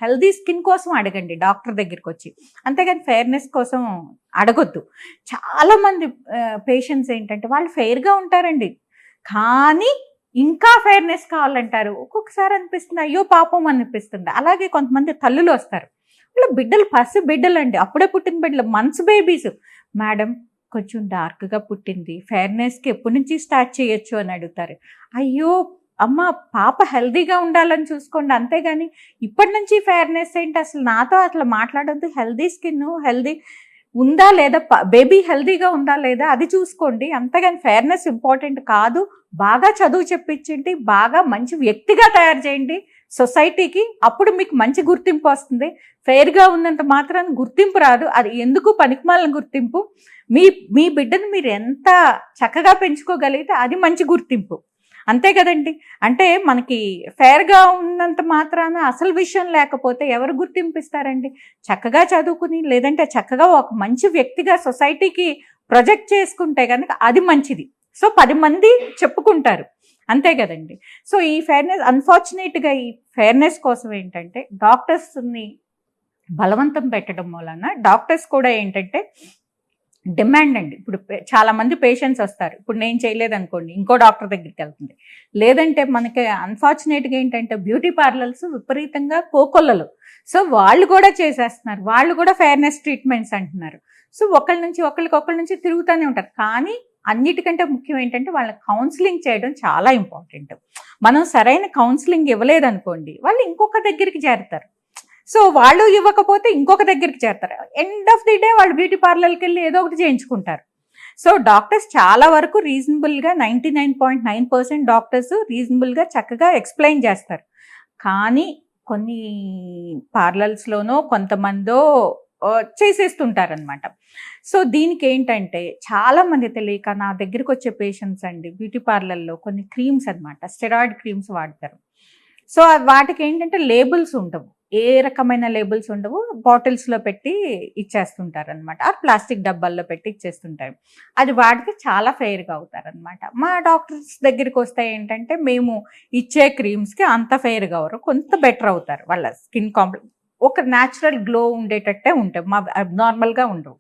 Healthy skin కోసం అడగండి doctor దగ్గరికి వచ్చి, అంతేగాని ఫెయిర్నెస్ కోసం అడగొద్దు. చాలామంది పేషెంట్స్ ఏంటంటే వాళ్ళు ఫెయిర్గా ఉంటారండి, కానీ ఇంకా ఫెయిర్నెస్ కావాలంటారు. ఒక్కొక్కసారి అనిపిస్తుంది అయ్యో పాపం అనిపిస్తుంది. అలాగే కొంతమంది తల్లులు వస్తారు, వాళ్ళ బిడ్డలు పసి బిడ్డలండి, అప్పుడే పుట్టిన బిడ్డలు, మంత్స్ బేబీస్. మేడం కొంచెం డార్క్గా పుట్టింది, ఫెయిర్నెస్కి ఎప్పటి నుంచి స్టార్ట్ చేయొచ్చు అని అడుగుతారు. అయ్యో అమ్మ, పాప హెల్దీగా ఉండాలని చూసుకోండి, అంతేగాని ఇప్పటి నుంచి ఫెయిర్నెస్ ఏంటి, అసలు నాతో అట్లా మాట్లాడొద్దు. హెల్దీ స్కిన్, హెల్దీ ఉందా లేదా, బేబీ హెల్దీగా ఉందా లేదా అది చూసుకోండి, అంతేగాని ఫెయిర్నెస్ ఇంపార్టెంట్ కాదు. బాగా చదువు చెప్పించండి, బాగా మంచి వ్యక్తిగా తయారు చేయండి సొసైటీకి, అప్పుడు మీకు మంచి గుర్తింపు వస్తుంది. ఫెయిర్గా ఉన్నంత మాత్రాన్ని గుర్తింపు రాదు, అది ఎందుకు పనికిమాలిన గుర్తింపు. మీ బిడ్డను మీరు ఎంత చక్కగా పెంచుకోగలిగితే అది మంచి గుర్తింపు, అంతే కదండి. అంటే మనకి ఫెయిర్గా ఉన్నంత మాత్రాన అసలు విషయం లేకపోతే ఎవరు గుర్తింపిస్తారండి. చక్కగా చదువుకుని లేదంటే చక్కగా ఒక మంచి వ్యక్తిగా సొసైటీకి ప్రొజెక్ట్ చేసుకుంటే కనుక అది మంచిది. సో 10 మంది చెప్పుకుంటారు, అంతే కదండి. సో ఈ ఫెయిర్నెస్, అన్ఫార్చునేట్గా ఈ ఫెయిర్నెస్ కోసం ఏంటంటే డాక్టర్స్ని బలవంతం పెట్టడం వలన డాక్టర్స్ కూడా ఏంటంటే డిమాండ్ అండి. ఇప్పుడు చాలామంది పేషెంట్స్ వస్తారు, ఇప్పుడు నేను చేయలేదనుకోండి ఇంకో డాక్టర్ దగ్గరికి వెళ్తుంది. లేదంటే మనకి అన్ఫార్చునేట్గా ఏంటంటే బ్యూటీ పార్లర్స్ విపరీతంగా కోకొల్లలు, సో వాళ్ళు కూడా చేసేస్తున్నారు, వాళ్ళు కూడా ఫెయిర్నెస్ ట్రీట్మెంట్స్ అంటున్నారు. సో ఒకళ్ళ నుంచి తిరుగుతూనే ఉంటారు. కానీ అన్నిటికంటే ముఖ్యం ఏంటంటే వాళ్ళని కౌన్సిలింగ్ చేయడం చాలా ఇంపార్టెంట్. మనం సరైన కౌన్సిలింగ్ ఇవ్వలేదనుకోండి వాళ్ళు ఇంకొక దగ్గరికి చేరుతారు. సో వాళ్ళు ఇవ్వకపోతే ఇంకొక దగ్గరికి చేస్తారు. ఎండ్ ఆఫ్ ది డే వాళ్ళు బ్యూటీ పార్లర్కి వెళ్ళి ఏదో ఒకటి చేయించుకుంటారు. సో డాక్టర్స్ చాలా వరకు రీజనబుల్గా 99.9% డాక్టర్స్ రీజనబుల్గా చక్కగా ఎక్స్ప్లెయిన్ చేస్తారు. కానీ కొన్ని పార్లర్స్లోనో కొంతమందో చేసేస్తుంటారనమాట. సో దీనికి ఏంటంటే చాలామంది తెలియక నా దగ్గరికి వచ్చే పేషెంట్స్ అండి బ్యూటీ పార్లర్లో కొన్ని క్రీమ్స్ అనమాట, స్టెరాయిడ్ క్రీమ్స్ వాడతారు. సో వాటికి ఏంటంటే లేబుల్స్ ఉండవు, ఏ రకమైన లేబుల్స్ ఉండవు, బాటిల్స్లో పెట్టి ఇచ్చేస్తుంటారు అనమాట, ఆ ప్లాస్టిక్ డబ్బాల్లో పెట్టి ఇచ్చేస్తుంటారు. అది వాడితే చాలా ఫెయిర్గా అవుతారనమాట. మా డాక్టర్స్ దగ్గరికి వస్తే ఏంటంటే మేము ఇచ్చే క్రీమ్స్కి అంత ఫెయిర్గా అవరు, కొంత బెటర్ అవుతారు, వాళ్ళ స్కిన్ ఒక న్యాచురల్ గ్లో ఉండేటట్టే ఉంటాయి, మా అబ్నార్మల్గా ఉండవు.